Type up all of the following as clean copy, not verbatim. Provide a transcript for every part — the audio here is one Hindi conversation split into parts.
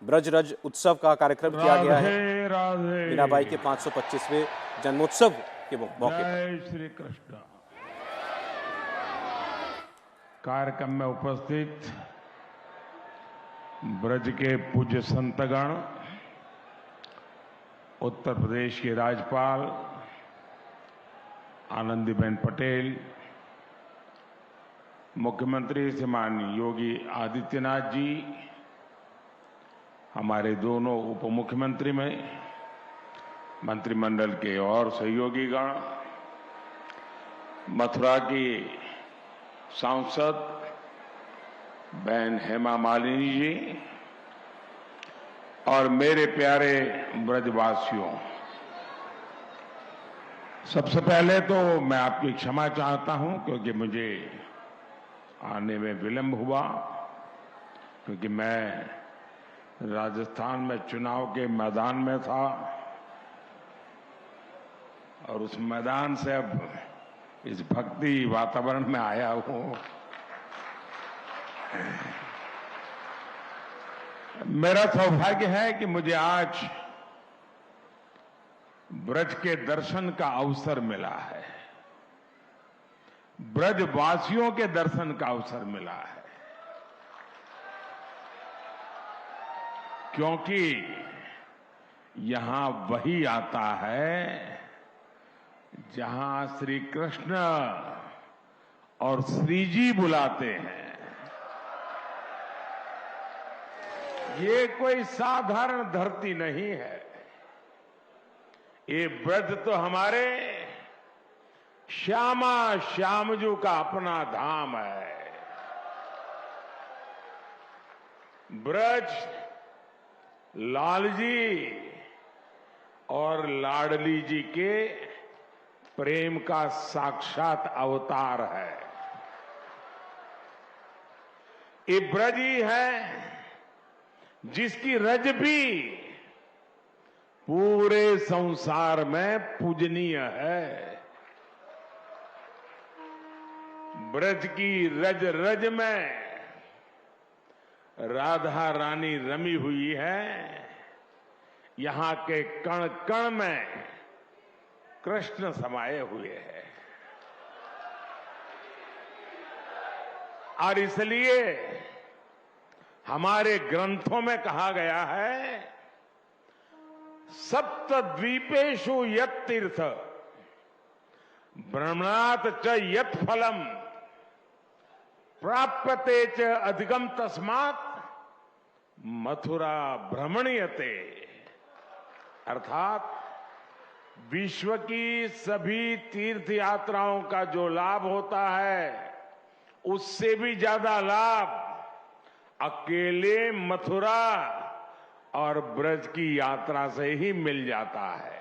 ब्रज रज उत्सव का कार्यक्रम किया गया है राधे राधे। मीनाबाई के 525वें जन्मोत्सव के मौके पर। जय श्री कृष्ण। कार्यक्रम में उपस्थित ब्रज के पूज्य संतगण, उत्तर प्रदेश की राज्यपाल आनंदीबेन पटेल, मुख्यमंत्री श्रीमान योगी आदित्यनाथ जी, हमारे दोनों उप मुख्यमंत्री में मंत्रिमंडल के और सहयोगीगण, मथुरा की सांसद बहन हेमा मालिनी जी और मेरे प्यारे ब्रजवासियों, सबसे पहले तो मैं आपकी क्षमा चाहता हूं क्योंकि मुझे आने में विलंब हुआ, क्योंकि मैं राजस्थान में चुनाव के मैदान में था और उस मैदान से अब इस भक्ति वातावरण में आया हूं। मेरा सौभाग्य है कि मुझे आज ब्रज के दर्शन का अवसर मिला है, ब्रजवासियों के दर्शन का अवसर मिला है, क्योंकि यहां वही आता है जहां श्री कृष्ण और श्री जी बुलाते हैं। ये कोई साधारण धरती नहीं है, ये ब्रज तो हमारे श्यामा श्यामजू का अपना धाम है। ब्रज लालजी और लाडली जी के प्रेम का साक्षात अवतार है। ये ब्रज ही है जिसकी रज भी पूरे संसार में पूजनीय है। ब्रज की रज रज में राधा रानी रमी हुई है, यहां के कण कण में कृष्ण समाये हुए हैं। और इसलिए हमारे ग्रंथों में कहा गया है, सप्तद्वीपेषु यत् तीर्थ भ्रमणात् च यत् फलम प्राप्यते च अधिकम तस्मात् मथुरा भ्रमणीयते। अर्थात विश्व की सभी तीर्थ यात्राओं का जो लाभ होता है, उससे भी ज्यादा लाभ अकेले मथुरा और ब्रज की यात्रा से ही मिल जाता है।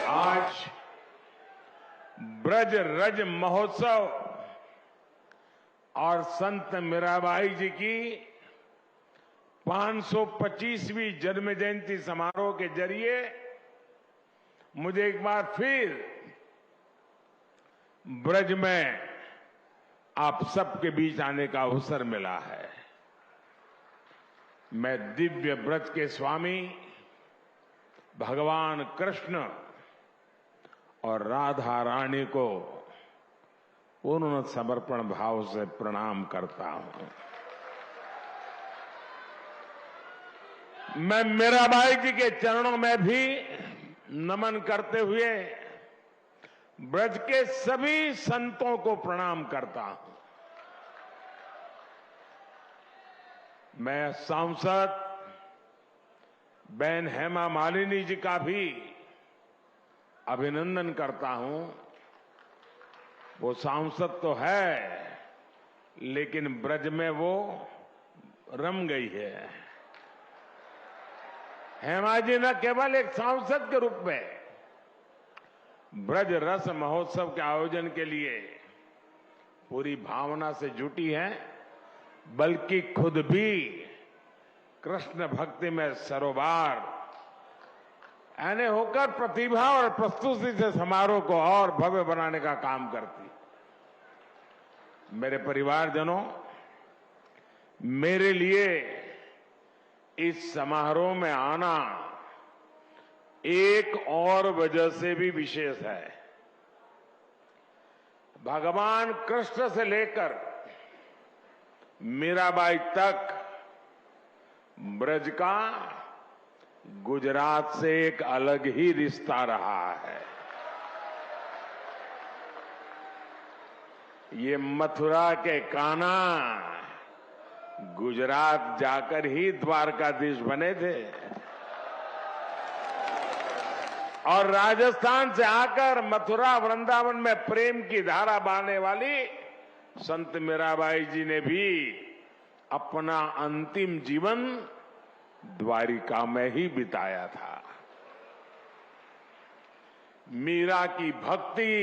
आज ब्रज रज महोत्सव और संत मीराबाई जी की 525वीं जन्म जयंती समारोह के जरिए मुझे एक बार फिर ब्रज में आप सबके बीच आने का अवसर मिला है। मैं दिव्य ब्रज के स्वामी भगवान कृष्ण और राधा रानी को पूर्ण समर्पण भाव से प्रणाम करता हूं। मैं मीराबाई जी के चरणों में भी नमन करते हुए ब्रज के सभी संतों को प्रणाम करता हूं। मैं सांसद बहन हेमा मालिनी जी का भी अभिनंदन करता हूं। वो सांसद तो है, लेकिन ब्रज में वो रम गई है। हेमा जी न केवल एक सांसद के रूप में ब्रज रस महोत्सव के आयोजन के लिए पूरी भावना से जुटी हैं, बल्कि खुद भी कृष्ण भक्ति में सरोबार यानी होकर प्रतिभा और प्रस्तुति से समारोह को और भव्य बनाने का काम करती। मेरे परिवारजनों, मेरे लिए इस समारोह में आना एक और वजह से भी विशेष है। भगवान कृष्ण से लेकर मीराबाई तक ब्रज का गुजरात से एक अलग ही रिश्ता रहा है। ये मथुरा के कान्हा गुजरात जाकर ही द्वारकाधीश बने थे और राजस्थान से आकर मथुरा वृंदावन में प्रेम की धारा बहने वाली संत मीराबाई जी ने भी अपना अंतिम जीवन द्वारिका में ही बिताया था। मीरा की भक्ति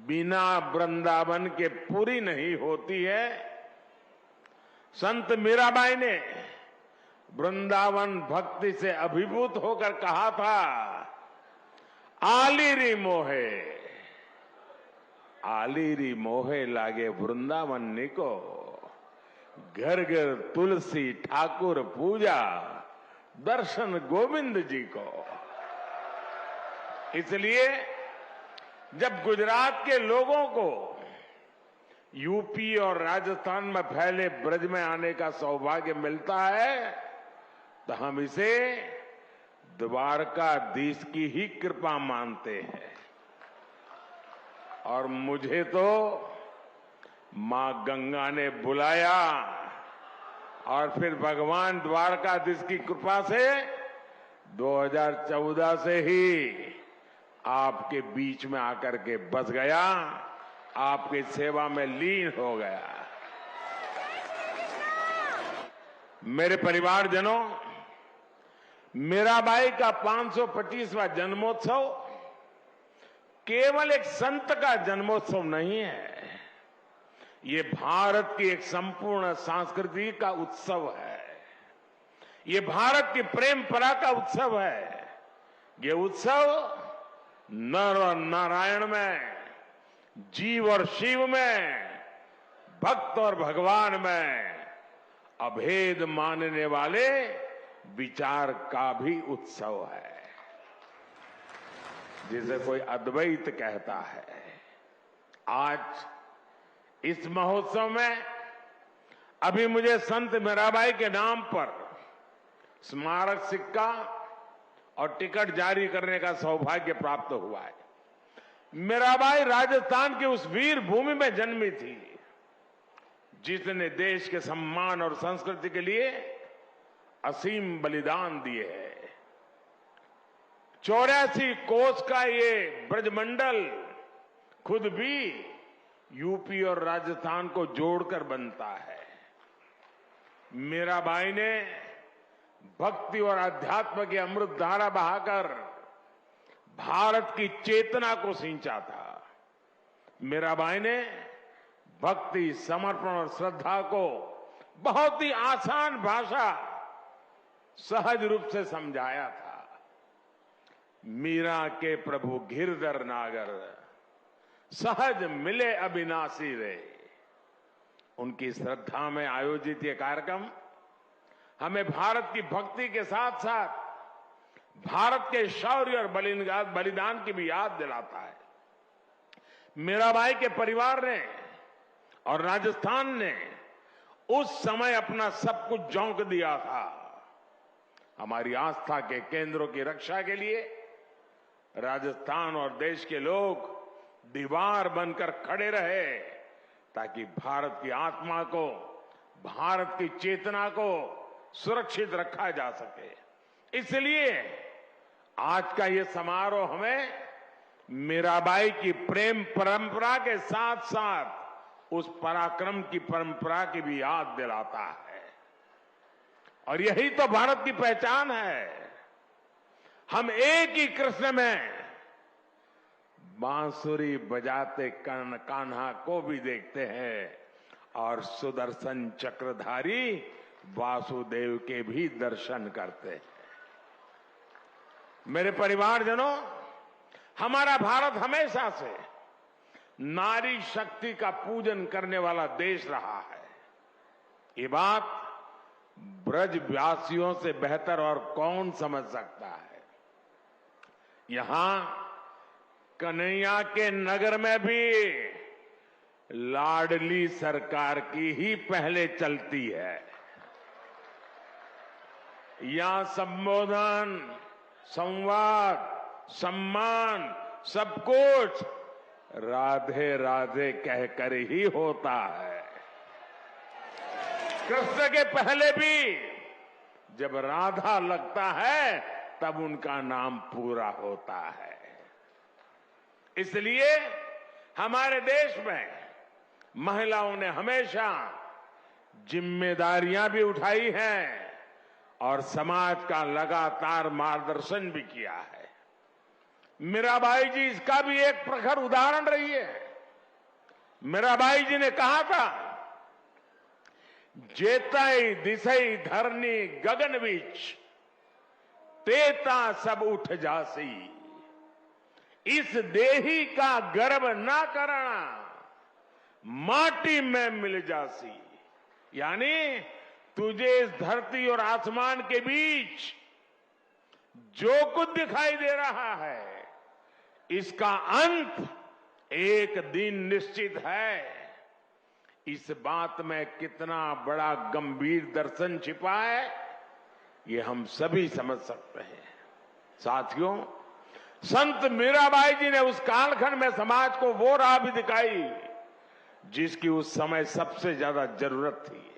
बिना वृंदावन के पूरी नहीं होती है। संत मीराबाई ने वृंदावन भक्ति से अभिभूत होकर कहा था, आलीरी मोहे, आलीरी मोहे लागे वृंदावन निको, घर घर तुलसी ठाकुर पूजा, दर्शन गोविंद जी को। इसलिए जब गुजरात के लोगों को यूपी और राजस्थान में फैले ब्रज में आने का सौभाग्य मिलता है तो हम इसे द्वारकाधीश की ही कृपा मानते हैं। और मुझे तो मां गंगा ने बुलाया और फिर भगवान द्वारकाधीश की कृपा से 2014 से ही आपके बीच में आकर के बस गया, आपकी सेवा में लीन हो गया। मेरे परिवारजनों, मीराबाई का 525वां जन्मोत्सव केवल एक संत का जन्मोत्सव नहीं है, ये भारत की एक संपूर्ण संस्कृति का उत्सव है। ये भारत की प्रेम परा का उत्सव है। ये उत्सव नर और नारायण में, जीव और शिव में, भक्त और भगवान में अभेद मानने वाले विचार का भी उत्सव है, जिसे कोई अद्वैत कहता है। आज इस महोत्सव में अभी मुझे संत मीराबाई के नाम पर स्मारक सिक्का और टिकट जारी करने का सौभाग्य प्राप्त हुआ है। मीराबाई राजस्थान की उस वीर भूमि में जन्मी थी जिसने देश के सम्मान और संस्कृति के लिए असीम बलिदान दिए हैं। 84 कोस का ये ब्रजमंडल खुद भी यूपी और राजस्थान को जोड़कर बनता है। मीराबाई ने भक्ति और अध्यात्म की अमृत धारा बहाकर भारत की चेतना को सिंचा था। मीराबाई ने भक्ति, समर्पण और श्रद्धा को बहुत ही आसान भाषा, सहज रूप से समझाया था। मीरा के प्रभु गिरधर नागर, सहज मिले अविनाशी रे। उनकी श्रद्धा में आयोजित ये कार्यक्रम हमें भारत की भक्ति के साथ साथ भारत के शौर्य और बलिदान की भी याद दिलाता है। मीराबाई के परिवार ने और राजस्थान ने उस समय अपना सब कुछ झोंक दिया था। हमारी आस्था के केंद्रों की रक्षा के लिए राजस्थान और देश के लोग दीवार बनकर खड़े रहे ताकि भारत की आत्मा को, भारत की चेतना को सुरक्षित रखा जा सके। इसलिए आज का ये समारोह हमें मीराबाई की प्रेम परंपरा के साथ साथ उस पराक्रम की परंपरा की भी याद दिलाता है। और यही तो भारत की पहचान है। हम एक ही कृष्ण में बांसुरी बजाते कान्हा को भी देखते हैं और सुदर्शन चक्रधारी वासुदेव के भी दर्शन करते हैं। मेरे परिवारजनों, हमारा भारत हमेशा से नारी शक्ति का पूजन करने वाला देश रहा है। ये बात ब्रजवासियों से बेहतर और कौन समझ सकता है। यहां कन्हैया के नगर में भी लाडली सरकार की ही पहले चलती है। यहां संबोधन, संवाद, सम्मान सब कुछ राधे राधे कहकर ही होता है। कृष्ण के पहले भी जब राधा लगता है तब उनका नाम पूरा होता है। इसलिए हमारे देश में महिलाओं ने हमेशा जिम्मेदारियां भी उठाई हैं और समाज का लगातार मार्गदर्शन भी किया है। मीराबाई जी इसका भी एक प्रखर उदाहरण रही है। मीराबाई जी ने कहा था, जेतई दिसई धरनी गगन बीच, तेता सब उठ जासी, इस देही का गर्व ना करना, माटी में मिल जासी। यानी तुझे इस धरती और आसमान के बीच जो कुछ दिखाई दे रहा है, इसका अंत एक दिन निश्चित है। इस बात में कितना बड़ा गंभीर दर्शन छिपा है, ये हम सभी समझ सकते हैं। साथियों, संत मीराबाई जी ने उस कालखंड में समाज को वो राह भी दिखाई जिसकी उस समय सबसे ज्यादा जरूरत थी।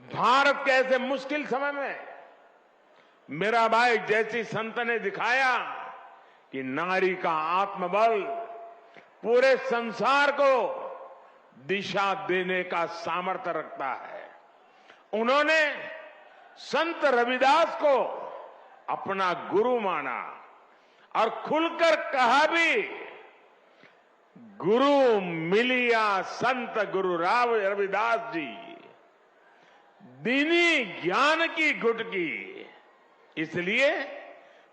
भारत के ऐसे मुश्किल समय में मीराबाई जैसी संत ने दिखाया कि नारी का आत्मबल पूरे संसार को दिशा देने का सामर्थ्य रखता है। उन्होंने संत रविदास को अपना गुरु माना और खुलकर कहा भी, गुरु मिलिया संत गुरु राव रविदास जी, दीनी ज्ञान की गुटकी। इसलिए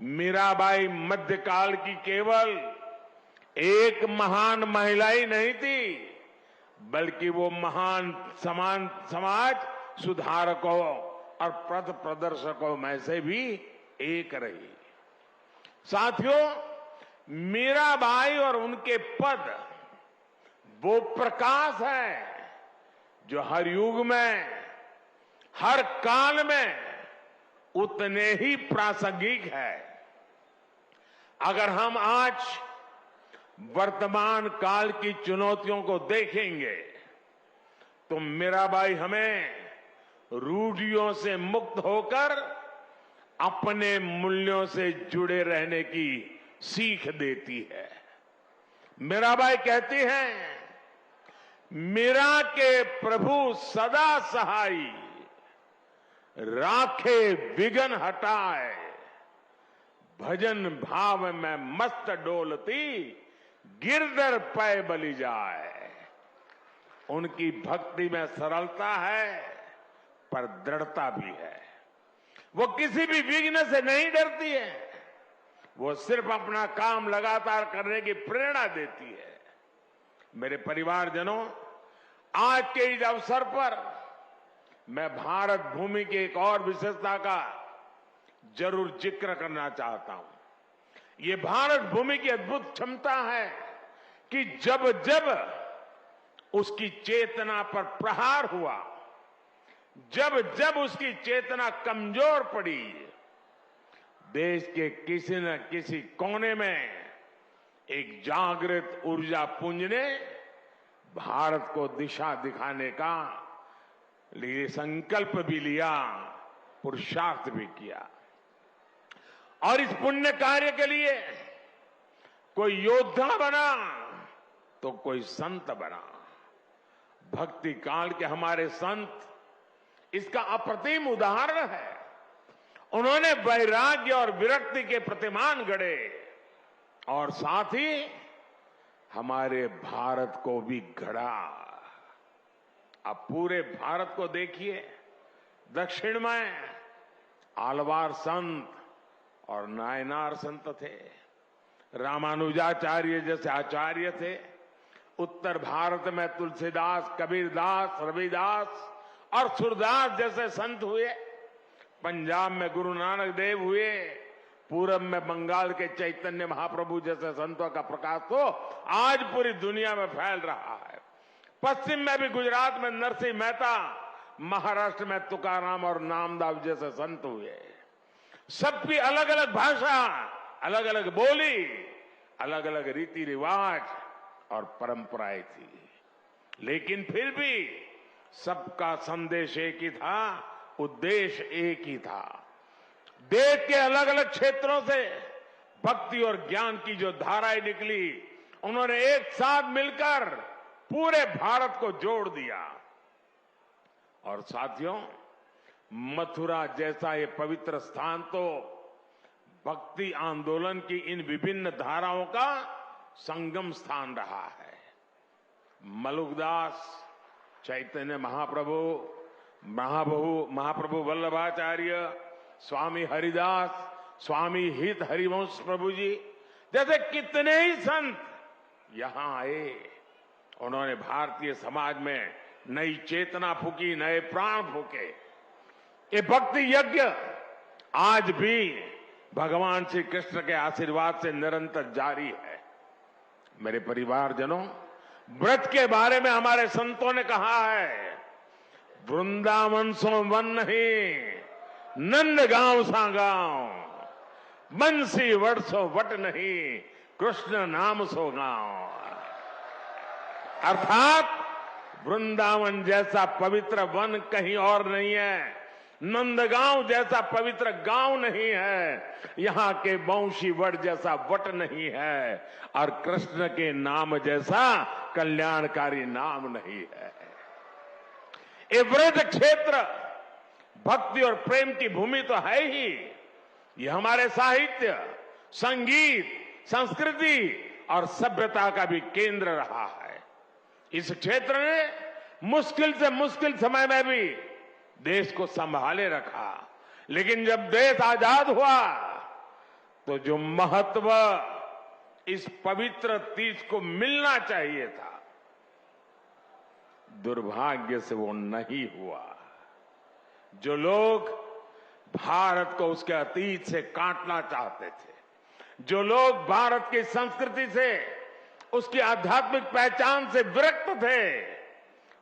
मीराबाई मध्यकाल की केवल एक महान महिला ही नहीं थी, बल्कि वो महान समाज सुधारकों और पथ प्रदर्शकों में से भी एक रही। साथियों, मीराबाई और उनके पद वो प्रकाश है जो हर युग में, हर काल में उतने ही प्रासंगिक है। अगर हम आज वर्तमान काल की चुनौतियों को देखेंगे तो मीराबाई हमें रूढ़ियों से मुक्त होकर अपने मूल्यों से जुड़े रहने की सीख देती है। मीराबाई कहती हैं, मीरा के प्रभु सदा सहाई, राखे विघन हटाए, भजन भाव में मस्त डोलती, गिरधर पै बलि जाए। उनकी भक्ति में सरलता है पर दृढ़ता भी है। वो किसी भी विघ्न से नहीं डरती है, वो सिर्फ अपना काम लगातार करने की प्रेरणा देती है। मेरे परिवारजनों, आज के इस अवसर पर मैं भारत भूमि की एक और विशेषता का जरूर जिक्र करना चाहता हूं। ये भारत भूमि की अद्भुत क्षमता है कि जब जब उसकी चेतना पर प्रहार हुआ, जब जब उसकी चेतना कमजोर पड़ी, देश के किसी न किसी कोने में एक जागृत ऊर्जा पुंज ने भारत को दिशा दिखाने का लिए संकल्प भी लिया, पुरुषार्थ भी किया। और इस पुण्य कार्य के लिए कोई योद्धा बना तो कोई संत बना। भक्ति काल के हमारे संत इसका अप्रतिम उदाहरण है। उन्होंने वैराग्य और विरक्ति के प्रतिमान गढ़े और साथ ही हमारे भारत को भी गढ़ा। अब पूरे भारत को देखिए, दक्षिण में आलवार संत और नायनार संत थे, रामानुजाचार्य जैसे आचार्य थे। उत्तर भारत में तुलसीदास, कबीरदास, रविदास और सूरदास जैसे संत हुए, पंजाब में गुरु नानक देव हुए, पूरब में बंगाल के चैतन्य महाप्रभु जैसे संतों का प्रकाश तो आज पूरी दुनिया में फैल रहा है। पश्चिम में भी गुजरात में नरसिंह मेहता, महाराष्ट्र में तुकाराम और नामदास जैसे संत हुए। सबकी अलग अलग भाषा, अलग अलग बोली, अलग अलग रीति रिवाज और परंपराएं थी, लेकिन फिर भी सबका संदेश एक ही था, उद्देश्य एक ही था। देश के अलग अलग क्षेत्रों से भक्ति और ज्ञान की जो धाराएं निकली, उन्होंने एक साथ मिलकर पूरे भारत को जोड़ दिया। और साथियों, मथुरा जैसा ये पवित्र स्थान तो भक्ति आंदोलन की इन विभिन्न धाराओं का संगम स्थान रहा है। मलुकदास, चैतन्य महाप्रभु वल्लभाचार्य, स्वामी हरिदास, स्वामी हित हरिवंश प्रभु जी जैसे कितने ही संत यहां आए। उन्होंने भारतीय समाज में नई चेतना फूकी, नए प्राण फूके। ये भक्ति यज्ञ आज भी भगवान श्री कृष्ण के आशीर्वाद से निरंतर जारी है। मेरे परिवारजनों, व्रत के बारे में हमारे संतों ने कहा है, वृंदावन सो वन नहीं, नंद गांव सा गांव, बंसी वट सो वट नहीं, कृष्ण नाम सो गांव। अर्थात वृंदावन जैसा पवित्र वन कहीं और नहीं है, नंदगांव जैसा पवित्र गांव नहीं है, यहां के वंशी वट जैसा वट नहीं है, और कृष्ण के नाम जैसा कल्याणकारी नाम नहीं है। ये व्रज क्षेत्र भक्ति और प्रेम की भूमि तो है ही, ये हमारे साहित्य, संगीत, संस्कृति और सभ्यता का भी केंद्र रहा है। इस क्षेत्र ने मुश्किल से मुश्किल समय में भी देश को संभाले रखा, लेकिन जब देश आजाद हुआ तो जो महत्व इस पवित्र तीर्थ को मिलना चाहिए था, दुर्भाग्य से वो नहीं हुआ। जो लोग भारत को उसके अतीत से काटना चाहते थे, जो लोग भारत की संस्कृति से, उसकी आध्यात्मिक पहचान से विरक्त थे,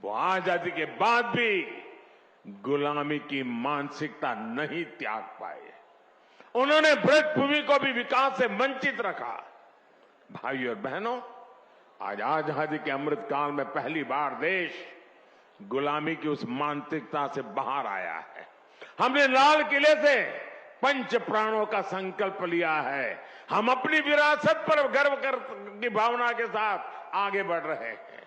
वो आजादी के बाद भी गुलामी की मानसिकता नहीं त्याग पाए। उन्होंने ब्रज भूमि को भी विकास से वंचित रखा। भाइयों और बहनों, आज आजादी के अमृत काल में पहली बार देश गुलामी की उस मानसिकता से बाहर आया है। हमने लाल किले से पंच प्राणों का संकल्प लिया है। हम अपनी विरासत पर गर्व की भावना के साथ आगे बढ़ रहे हैं।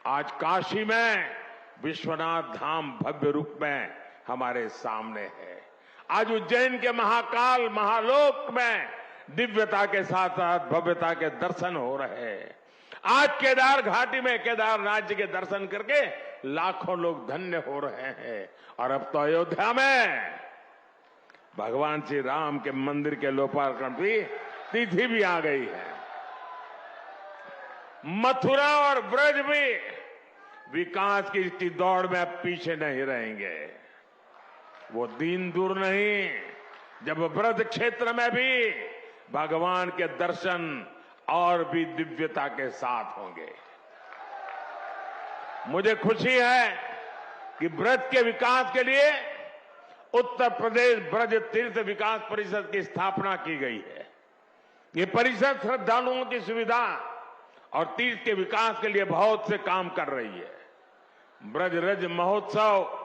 आज काशी में विश्वनाथ धाम भव्य रूप में हमारे सामने है। आज उज्जैन के महाकाल महालोक में दिव्यता के साथ साथ भव्यता के दर्शन हो रहे हैं। आज केदार घाटी में केदारनाथ जी के दर्शन करके लाखों लोग धन्य हो रहे हैं। और अब तो अयोध्या में भगवान श्री राम के मंदिर के लोकार्पण की तिथि भी आ गई है। मथुरा और ब्रज भी विकास की इसकी दौड़ में अब पीछे नहीं रहेंगे। वो दिन दूर नहीं जब ब्रज क्षेत्र में भी भगवान के दर्शन और भी दिव्यता के साथ होंगे। मुझे खुशी है कि ब्रज के विकास के लिए उत्तर प्रदेश ब्रज तीर्थ विकास परिषद की स्थापना की गई है। ये परिषद श्रद्धालुओं की सुविधा और तीर्थ के विकास के लिए बहुत से काम कर रही है। ब्रज रज महोत्सव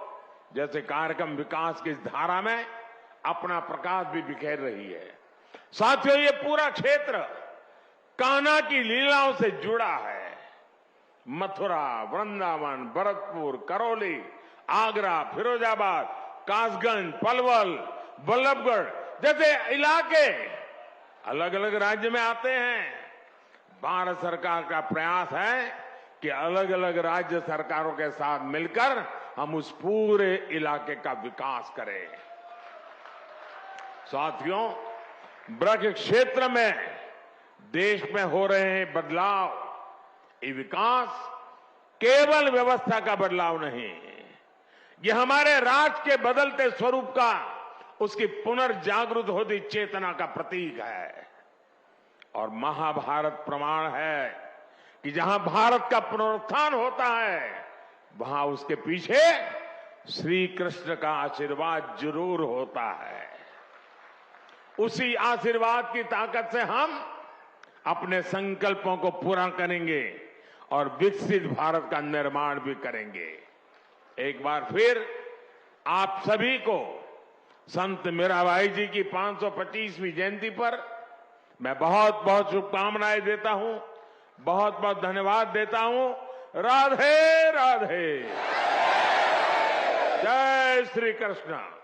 जैसे कार्यक्रम विकास की इस धारा में अपना प्रकाश भी बिखेर रही है। साथियों, ये पूरा क्षेत्र कान्हा की लीलाओं से जुड़ा है। मथुरा, वृंदावन, भरतपुर, करौली, आगरा, फिरोजाबाद, कासगंज, पलवल, बल्लभगढ़ जैसे इलाके अलग अलग राज्य में आते हैं। भारत सरकार का प्रयास है कि अलग अलग राज्य सरकारों के साथ मिलकर हम उस पूरे इलाके का विकास करें। साथियों, ब्रज क्षेत्र में देश में हो रहे हैं बदलाव, ये विकास केवल व्यवस्था का बदलाव नहीं, ये हमारे राष्ट्र के बदलते स्वरूप का, उसकी पुनर्जागृत होती चेतना का प्रतीक है। और महाभारत प्रमाण है कि जहां भारत का पुनरुत्थान होता है, वहां उसके पीछे श्री कृष्ण का आशीर्वाद जरूर होता है। उसी आशीर्वाद की ताकत से हम अपने संकल्पों को पूरा करेंगे और विकसित भारत का निर्माण भी करेंगे। एक बार फिर आप सभी को संत मीराबाई जी की 525वीं जयंती पर मैं बहुत बहुत शुभकामनाएं देता हूं, बहुत बहुत धन्यवाद देता हूं। राधे राधे, जय श्री कृष्ण।